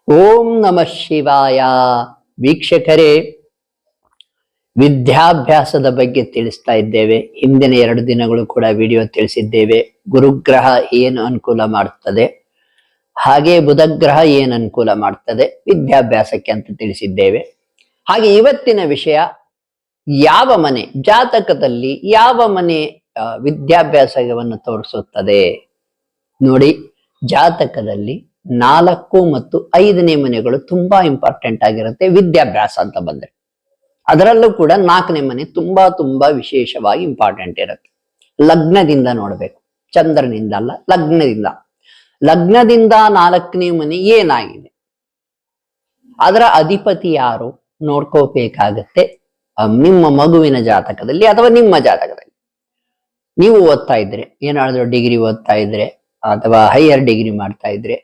ಓಂ ನಮಃ ಶಿವಾಯ. ವೀಕ್ಷಕರೇ, ವಿದ್ಯಾಭ್ಯಾಸದ ಬಗ್ಗೆ ತಿಳಿಸ್ತಾ ಇದ್ದೇವೆ. ಹಿಂದಿನ 2 ದಿನಗಳು ಕೂಡ ವಿಡಿಯೋ ತಿಳಿಸಿದ್ದೇವೆ. ಗುರುಗ್ರಹ ಏನು ಅನುಕೂಲ ಮಾಡುತ್ತದೆ, ಹಾಗೆ ಬುಧಗ್ರಹ ಏನು ಅನುಕೂಲ ಮಾಡ್ತದೆ ವಿದ್ಯಾಭ್ಯಾಸಕ್ಕೆ ಅಂತ ತಿಳಿಸಿದ್ದೇವೆ. ಹಾಗೆ ಇವತ್ತಿನ ವಿಷಯ, ಯಾವ ಮನೆ ಜಾತಕದಲ್ಲಿ ಯಾವ ಮನೆ ವಿದ್ಯಾಭ್ಯಾಸವನ್ನು ತೋರಿಸುತ್ತದೆ ನೋಡಿ. ಜಾತಕದಲ್ಲಿ 4 ಮತ್ತು 5ನೇ ಮನೆಗಳು ತುಂಬಾ ಇಂಪಾರ್ಟೆಂಟ್ ಆಗಿರುತ್ತೆ ವಿದ್ಯಾಭ್ಯಾಸ ಅಂತ ಬಂದ್ರೆ. ಅದರಲ್ಲೂ ಕೂಡ 4ನೇ ಮನೆ ತುಂಬಾ ವಿಶೇಷವಾಗಿ ಇಂಪಾರ್ಟೆಂಟ್ ಇರುತ್ತೆ. ಲಗ್ನದಿಂದ ನೋಡ್ಬೇಕು, ಚಂದ್ರನಿಂದ ಅಲ್ಲ, ಲಗ್ನದಿಂದ. ಲಗ್ನದಿಂದ 4ನೇ ಮನೆ ಏನಾಗಿದೆ, ಅದರ ಅಧಿಪತಿ ಯಾರು ನೋಡ್ಕೋಬೇಕಾಗತ್ತೆ. ನಿಮ್ಮ ಮಗುವಿನ ಜಾತಕದಲ್ಲಿ ಅಥವಾ ನಿಮ್ಮ ಜಾತಕದಲ್ಲಿ ನೀವು ಓದ್ತಾ ಇದ್ರೆ, ಏನಾದ್ರೂ ಡಿಗ್ರಿ ಓದ್ತಾ ಇದ್ರೆ ಅಥವಾ ಹೈಯರ್ ಡಿಗ್ರಿ ಮಾಡ್ತಾ ಇದ್ರೆ,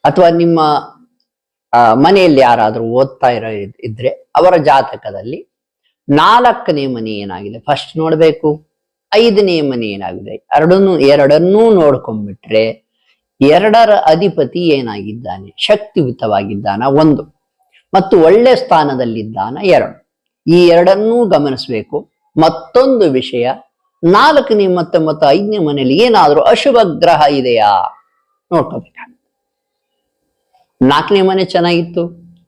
ಅಥವಾ ನಿಮ್ಮ ಮನೆಯಲ್ಲಿ ಯಾರಾದ್ರೂ ಓದ್ತಾ ಇದ್ರೆ ಅವರ ಜಾತಕದಲ್ಲಿ 4ನೇ ಮನೆ ಏನಾಗಿದೆ ಫಸ್ಟ್ ನೋಡ್ಬೇಕು. 5ನೇ ಮನೆ ಏನಾಗಿದೆ ಎರಡನ್ನೂ ನೋಡ್ಕೊಂಡ್ಬಿಟ್ರೆ, 2ರ ಅಧಿಪತಿ ಏನಾಗಿದ್ದಾನೆ, ಶಕ್ತಿಯುತವಾಗಿದ್ದಾನ 1, ಮತ್ತು ಒಳ್ಳೆ ಸ್ಥಾನದಲ್ಲಿದ್ದಾನ 2. ಈ 2ನ್ನೂ ಗಮನಿಸ್ಬೇಕು. ಮತ್ತೊಂದು ವಿಷಯ, 4ನೇ ಮತ್ತು 5ನೇ ಮನೆಯಲ್ಲಿ ಏನಾದ್ರೂ ಅಶುಭ ಗ್ರಹ ಇದೆಯಾ ನೋಡ್ಕೋಬೇಕಾಗುತ್ತೆ. 4ನೇ ಮನೆ ಚೆನ್ನಾಗಿತ್ತು,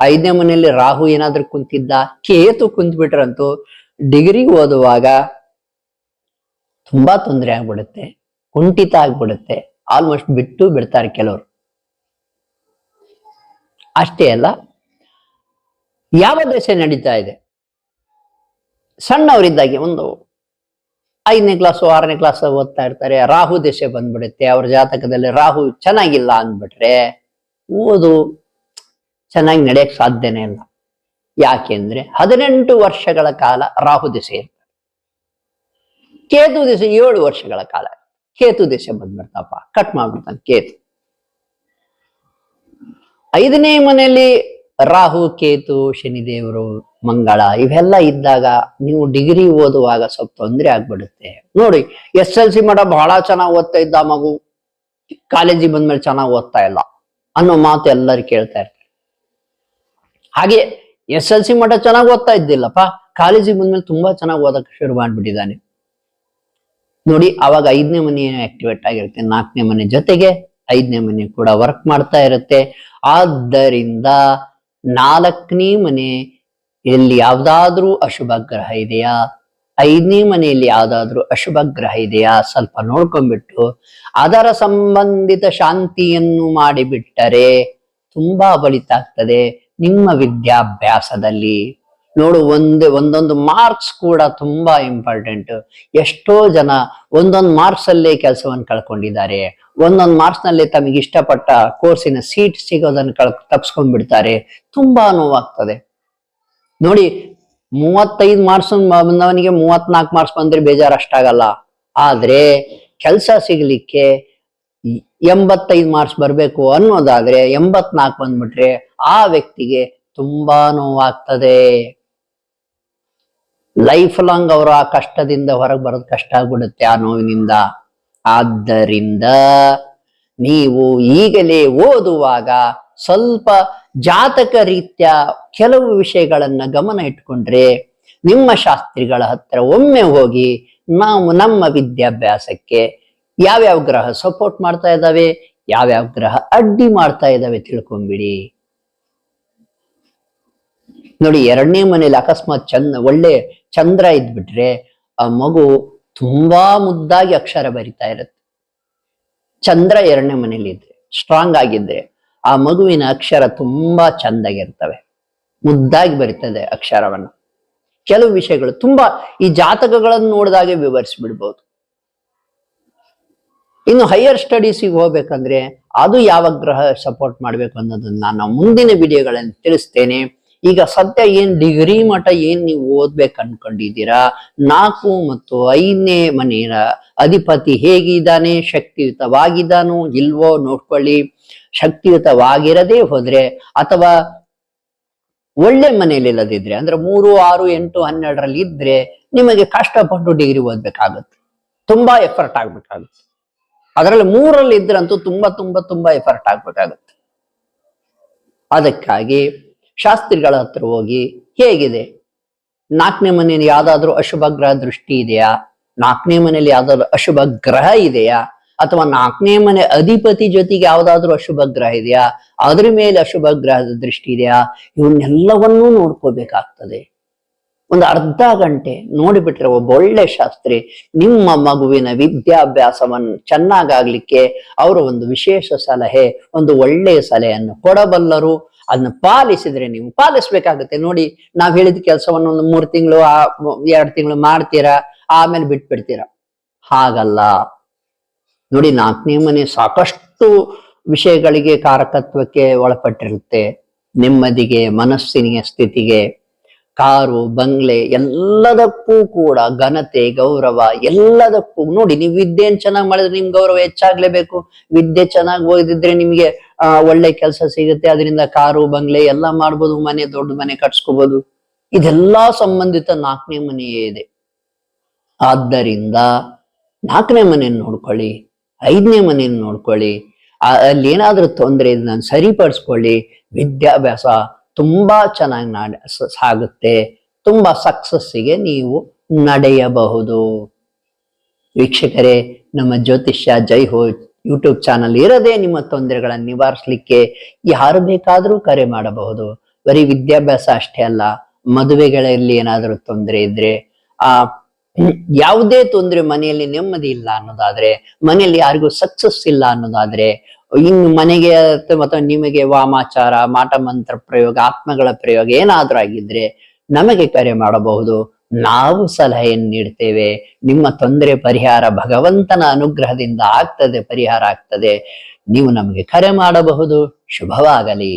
5ನೇ ಮನೆಯಲ್ಲಿ ರಾಹು ಏನಾದ್ರೂ ಕುಂತಿದ್ದ, ಕೇತು ಕುಂತ್ಬಿಟ್ರಂತೂ ಡಿಗ್ರಿ ಓದುವಾಗ ತುಂಬಾ ತೊಂದರೆ ಆಗ್ಬಿಡುತ್ತೆ, ಕುಂಠಿತ ಆಗ್ಬಿಡುತ್ತೆ, ಆಲ್ಮೋಸ್ಟ್ ಬಿಟ್ಟು ಬಿಡ್ತಾರೆ ಕೆಲವರು. ಅಷ್ಟೇ ಅಲ್ಲ, ಯಾವ ದಶೆ ನಡೀತಾ ಇದೆ, ಸಣ್ಣವರಿದ್ದಾಗೆ ಒಂದು 5ನೇ ಕ್ಲಾಸು 6ನೇ ಕ್ಲಾಸ್ ಓದ್ತಾ ಇರ್ತಾರೆ, ರಾಹು ದಶೆ ಬಂದ್ಬಿಡುತ್ತೆ. ಅವ್ರ ಜಾತಕದಲ್ಲಿ ರಾಹು ಚೆನ್ನಾಗಿಲ್ಲ ಅಂದ್ಬಿಟ್ರೆ ಓದು ಚೆನ್ನಾಗಿ ನಡೆಯಕ್ ಸಾಧ್ಯನೇ ಇಲ್ಲ. ಯಾಕೆಂದ್ರೆ 18 ವರ್ಷಗಳ ಕಾಲ ರಾಹು ದಶೆ ಇರ್ತದೆ. ಕೇತು ದಶೆ 7 ವರ್ಷಗಳ ಕಾಲ. ಕೇತು ದಶೆ ಬಂದ್ಬಿಡ್ತಪ್ಪ, ಕಟ್ ಮಾಡ್ಬಿಡ್ತಾನೆ ಕೇತು. 5ನೇ ಮನೆಯಲ್ಲಿ ರಾಹು, ಕೇತು, ಶನಿದೇವರು, ಮಂಗಳ ಇವೆಲ್ಲ ಇದ್ದಾಗ ನೀವು ಡಿಗ್ರಿ ಓದುವಾಗ ಸ್ವಲ್ಪ ತೊಂದರೆ ಆಗ್ಬಿಡುತ್ತೆ. ನೋಡಿ, SLC ಮಠ ಬಹಳ ಚೆನ್ನಾಗಿ ಓದ್ತಾ ಇದ್ದ ಮಗು ಕಾಲೇಜಿಗೆ ಬಂದ್ಮೇಲೆ ಚೆನ್ನಾಗಿ ಓದ್ತಾ ಇಲ್ಲ ಅನ್ನೋ ಮಾತು ಎಲ್ಲರೂ ಕೇಳ್ತಾ ಇರ್ತಾರೆ. ಹಾಗೆ SLC ಮಠ ಚೆನ್ನಾಗಿ ಓದ್ತಾ ಇದ್ದಿಲ್ಲಪ್ಪ, ಕಾಲೇಜಿಗೆ ಬಂದ್ಮೇಲೆ ತುಂಬಾ ಚೆನ್ನಾಗಿ ಓದಕ್ಕೆ ಶುರು ಮಾಡ್ಬಿಟ್ಟಿದ್ದಾನೆ. ನೋಡಿ, ಅವಾಗ 5ನೇ ಮನೆ ಆಕ್ಟಿವೇಟ್ ಆಗಿರುತ್ತೆ. 4ನೇ ಮನೆ ಜೊತೆಗೆ 5ನೇ ಮನೆ ಕೂಡ ವರ್ಕ್ ಮಾಡ್ತಾ ಇರುತ್ತೆ. ಆದ್ದರಿಂದ 4ನೇ ಮನೆ ಎಲ್ಲಿ ಯಾವ್ದಾದ್ರೂ ಅಶುಭ ಗ್ರಹ ಇದೆಯಾ, 5ನೇ ಮನೆಯಲ್ಲಿ ಯಾವ್ದಾದ್ರೂ ಅಶುಭ ಗ್ರಹ ಇದೆಯಾ ಸ್ವಲ್ಪ ನೋಡ್ಕೊಂಡ್ಬಿಟ್ಟು ಅದರ ಸಂಬಂಧಿತ ಶಾಂತಿಯನ್ನು ಮಾಡಿಬಿಟ್ಟರೆ ತುಂಬಾ ಒಳಿತಾಗ್ತದೆ ನಿಮ್ಮ ವಿದ್ಯಾಭ್ಯಾಸದಲ್ಲಿ. ನೋಡು, ಒಂದೊಂದು ಮಾರ್ಕ್ಸ್ ಕೂಡ ತುಂಬಾ ಇಂಪಾರ್ಟೆಂಟ್. ಎಷ್ಟೋ ಜನ ಒಂದೊಂದು ಮಾರ್ಕ್ಸ್ ಅಲ್ಲೇ ಕೆಲಸವನ್ನು ಕಳ್ಕೊಂಡಿದ್ದಾರೆ, ಒಂದೊಂದು ಮಾರ್ಕ್ಸ್ ನಲ್ಲಿ ತಮಗೆ ಇಷ್ಟಪಟ್ಟ ಕೋರ್ಸಿನ ಸೀಟ್ ಸಿಗೋದನ್ನು ತಪ್ಸ್ಕೊಂಡ್ಬಿಡ್ತಾರೆ. ತುಂಬಾ ನೋವಾಗ್ತದೆ. ನೋಡಿ, 35 ಮಾರ್ಕ್ಸ್ ಬಂದವನಿಗೆ 34 ಮಾರ್ಕ್ಸ್ ಬಂದ್ರೆ ಬೇಜಾರು ಅಷ್ಟಾಗಲ್ಲ. ಆದ್ರೆ ಕೆಲಸ ಸಿಗ್ಲಿಕ್ಕೆ 85 ಮಾರ್ಕ್ಸ್ ಬರ್ಬೇಕು ಅನ್ನೋದಾದ್ರೆ 84 ಬಂದ್ಬಿಟ್ರೆ ಆ ವ್ಯಕ್ತಿಗೆ ತುಂಬಾ ನೋವಾಗ್ತದೆ. ಲೈಫ್ ಲಾಂಗ್ ಅವರು ಆ ಕಷ್ಟದಿಂದ ಹೊರಗೆ ಬರೋದು ಕಷ್ಟ ಆಗ್ಬಿಡುತ್ತೆ ಆ ನೋವಿನಿಂದ. ಆದ್ದರಿಂದ ನೀವು ಈಗಲೇ ಓದುವಾಗ ಸ್ವಲ್ಪ ಜಾತಕ ರೀತ್ಯ ಕೆಲವು ವಿಷಯಗಳನ್ನ ಗಮನ ಇಟ್ಕೊಂಡ್ರೆ, ನಿಮ್ಮ ಶಾಸ್ತ್ರಿಗಳ ಹತ್ರ ಒಮ್ಮೆ ಹೋಗಿ ನಾವು ನಮ್ಮ ವಿದ್ಯಾಭ್ಯಾಸಕ್ಕೆ ಯಾವ್ಯಾವ ಗ್ರಹ ಸಪೋರ್ಟ್ ಮಾಡ್ತಾ ಇದ್ದಾವೆ, ಯಾವ್ಯಾವ ಗ್ರಹ ಅಡ್ಡಿ ಮಾಡ್ತಾ ಇದ್ದಾವೆ ತಿಳ್ಕೊಂಬಿಡಿ. ನೋಡಿ, 2ನೇ ಮನೇಲಿ ಅಕಸ್ಮಾತ್ ಒಳ್ಳೆ ಚಂದ್ರ ಇದ್ಬಿಟ್ರೆ ಆ ಮಗು ತುಂಬಾ ಮುದ್ದಾಗಿ ಅಕ್ಷರ ಬರಿತಾ ಇರುತ್ತೆ. ಚಂದ್ರ 2ನೇ ಮನೇಲಿ ಇದ್ರೆ, ಸ್ಟ್ರಾಂಗ್ ಆಗಿದ್ರೆ ಆ ಮಗುವಿನ ಅಕ್ಷರ ತುಂಬಾ ಚಂದಾಗಿರ್ತವೆ, ಮುದ್ದಾಗಿ ಬರೀತದೆ ಅಕ್ಷರವನ್ನ. ಕೆಲವು ವಿಷಯಗಳು ತುಂಬಾ ಈ ಜಾತಕಗಳನ್ನು ನೋಡಿದಾಗೆ ವಿವರಿಸ್ಬಿಡ್ಬೋದು. ಇನ್ನು ಹೈಯರ್ ಸ್ಟಡೀಸಿಗೆ ಹೋಗ್ಬೇಕಂದ್ರೆ ಅದು ಯಾವ ಗ್ರಹ ಸಪೋರ್ಟ್ ಮಾಡ್ಬೇಕು ಅನ್ನೋದನ್ನ ನಾನು ಮುಂದಿನ ವಿಡಿಯೋಗಳಲ್ಲಿ ತಿಳಿಸ್ತೇನೆ. ಈಗ ಸದ್ಯ ಏನ್ ಡಿಗ್ರಿ ಮಠ ಏನ್ ನೀವು ಓದ್ಬೇಕು ಅನ್ಕೊಂಡಿದ್ದೀರಾ, 4 ಮತ್ತು 5ನೇ ಮನೆಯ ಅಧಿಪತಿ ಹೇಗಿದ್ದಾನೆ, ಶಕ್ತಿಯುತವಾಗಿದ್ದಾನೋ ಇಲ್ವೋ ನೋಡ್ಕೊಳ್ಳಿ. ಶಕ್ತಿಯುತವಾಗಿರದೇ ಹೋದ್ರೆ ಅಥವಾ ಒಳ್ಳೆ ಮನೆಯಲ್ಲಿ ಇಲ್ಲದಿದ್ರೆ, ಅಂದ್ರೆ 3, 6, 8, 12ರಲ್ಲಿ ಇದ್ರೆ ನಿಮಗೆ ಕಷ್ಟಪಟ್ಟು ಡಿಗ್ರಿ ಓದ್ಬೇಕಾಗುತ್ತೆ, ತುಂಬಾ ಎಫರ್ಟ್ ಆಗ್ಬೇಕಾಗುತ್ತೆ. ಅದರಲ್ಲಿ 3ರಲ್ಲಿ ಇದ್ರಂತೂ ತುಂಬಾ ಎಫರ್ಟ್ ಆಗ್ಬೇಕಾಗುತ್ತೆ. ಅದಕ್ಕಾಗಿ ಶಾಸ್ತ್ರಿಗಳ ಹತ್ರ ಹೋಗಿ, ಹೇಗಿದೆ 4ನೇ ಮನೆಯಲ್ಲಿ ಯಾವ್ದಾದ್ರು ಅಶುಭ ಗ್ರಹ ದೃಷ್ಟಿ ಇದೆಯಾ, 4ನೇ ಮನೆಯಲ್ಲಿ ಯಾವ್ದಾದ್ರು ಅಶುಭ ಗ್ರಹ ಇದೆಯಾ, ಅಥವಾ 4ನೇ ಮನೆ ಅಧಿಪತಿ ಜೊತೆಗೆ ಯಾವ್ದಾದ್ರು ಅಶುಭ ಗ್ರಹ ಇದೆಯಾ, ಅದ್ರ ಮೇಲೆ ಅಶುಭ ಗ್ರಹದ ದೃಷ್ಟಿ ಇದೆಯಾ, ಇವನ್ನೆಲ್ಲವನ್ನೂ ನೋಡ್ಕೋಬೇಕಾಗ್ತದೆ. ಒಂದು ಅರ್ಧ ಗಂಟೆ ನೋಡಿಬಿಟ್ರೆ ಒಬ್ಬ ಒಳ್ಳೆ ಶಾಸ್ತ್ರಿ ನಿಮ್ಮ ಮಗುವಿನ ವಿದ್ಯಾಭ್ಯಾಸವನ್ನು ಚೆನ್ನಾಗಾಗ್ಲಿಕ್ಕೆ ಅವರು ಒಂದು ವಿಶೇಷ ಸಲಹೆ, ಒಂದು ಒಳ್ಳೆಯ ಸಲಹೆಯನ್ನು ಕೊಡಬಲ್ಲರು. ಅದನ್ನ ಪಾಲಿಸಿದ್ರೆ, ನೀವು ಪಾಲಿಸ್ಬೇಕಾಗತ್ತೆ. ನೋಡಿ, ನಾವ್ ಹೇಳಿದ ಕೆಲಸವನ್ನು ಒಂದು 3 ತಿಂಗಳು 2 ತಿಂಗಳು ಮಾಡ್ತೀರಾ, ಆಮೇಲೆ ಬಿಟ್ಬಿಡ್ತೀರಾ. ಹಾಗಲ್ಲ. ನೋಡಿ, 4ನೇ ಮನೆ ಸಾಕಷ್ಟು ವಿಷಯಗಳಿಗೆ ಕಾರಕತ್ವಕ್ಕೆ ಒಳಪಟ್ಟಿರುತ್ತೆ. ನೆಮ್ಮದಿಗೆ, ಮನಸ್ಸಿನ ಸ್ಥಿತಿಗೆ, ಕಾರು ಬಂಗ್ಲೆ ಎಲ್ಲದಕ್ಕೂ ಕೂಡ ಘನತೆ, ಗೌರವ ಎಲ್ಲದಕ್ಕೂ. ನೋಡಿ, ನೀವು ವಿದ್ಯೆಯನ್ನು ಚೆನ್ನಾಗಿ ಮಾಡಿದ್ರೆ ನಿಮ್ ಗೌರವ ಹೆಚ್ಚಾಗ್ಲೇಬೇಕು. ವಿದ್ಯೆ ಚೆನ್ನಾಗಿ ಓದಿದ್ರೆ ನಿಮ್ಗೆ ಒಳ್ಳೆ ಕೆಲಸ ಸಿಗುತ್ತೆ, ಅದರಿಂದ ಕಾರು ಬಂಗ್ಲೆ ಎಲ್ಲ ಮಾಡ್ಬೋದು, ಮನೆ ದೊಡ್ಡ ಮನೆ ಕಟ್ಸ್ಕೋಬಹುದು. ಇದೆಲ್ಲಾ ಸಂಬಂಧಿತ 4ನೇ ಮನೆಯೇ ಇದೆ. ಆದ್ದರಿಂದ 4ನೇ ಮನೆಯನ್ನು ನೋಡ್ಕೊಳ್ಳಿ, 5ನೇ ಮನೆಯನ್ನು ನೋಡ್ಕೊಳ್ಳಿ. ಅಲ್ಲಿ ಏನಾದ್ರೂ ತೊಂದರೆ ಇದನ್ನ ಸರಿಪಡಿಸ್ಕೊಳ್ಳಿ. ವಿದ್ಯಾಭ್ಯಾಸ ತುಂಬಾ ಚೆನ್ನಾಗಿ ಸಾಗುತ್ತೆ. ತುಂಬಾ ಸಕ್ಸಸ್ಸಿಗೆ ನೀವು ನಡೆಯಬಹುದು. ವೀಕ್ಷಕರೇ, ನಮ್ಮ ಜ್ಯೋತಿಷ್ಯ ಜೈ ಹೋ ಯೂಟ್ಯೂಬ್ ಚಾನಲ್ ಇರದೆ ನಿಮ್ಮ ತೊಂದರೆಗಳನ್ನು ನಿವಾರಿಸಲಿಕ್ಕೆ ಯಾರು ಬೇಕಾದ್ರೂ ಕರೆ ಮಾಡಬಹುದು. ಬರೀ ವಿದ್ಯಾಭ್ಯಾಸ ಅಷ್ಟೇ ಅಲ್ಲ, ಮದುವೆಗಳಲ್ಲಿ ಏನಾದರೂ ತೊಂದರೆ ಇದ್ರೆ, ಯಾವುದೇ ತೊಂದರೆ, ಮನೆಯಲ್ಲಿ ನೆಮ್ಮದಿ ಇಲ್ಲ ಅನ್ನೋದಾದ್ರೆ, ಮನೆಯಲ್ಲಿ ಯಾರಿಗೂ ಸಕ್ಸಸ್ ಇಲ್ಲ ಅನ್ನೋದಾದ್ರೆ, ಇನ್ನು ಮನೆಗೆ ಅಥವಾ ನಿಮಗೆ ವಾಮಾಚಾರ, ಮಾಟ ಮಂತ್ರ ಪ್ರಯೋಗ, ಆತ್ಮಗಳ ಪ್ರಯೋಗ ಏನಾದ್ರೂ ಆಗಿದ್ರೆ ನಮಗೆ ಕರೆ ಮಾಡಬಹುದು. ನಾವು ಸಲಹೆಯನ್ನು ನೀಡ್ತೇವೆ. ನಿಮ್ಮ ತೊಂದರೆ ಪರಿಹಾರ ಭಗವಂತನ ಅನುಗ್ರಹದಿಂದ ಆಗ್ತದೆ, ಪರಿಹಾರ ಆಗ್ತದೆ. ನೀವು ನಮಗೆ ಕರೆ ಮಾಡಬಹುದು. ಶುಭವಾಗಲಿ.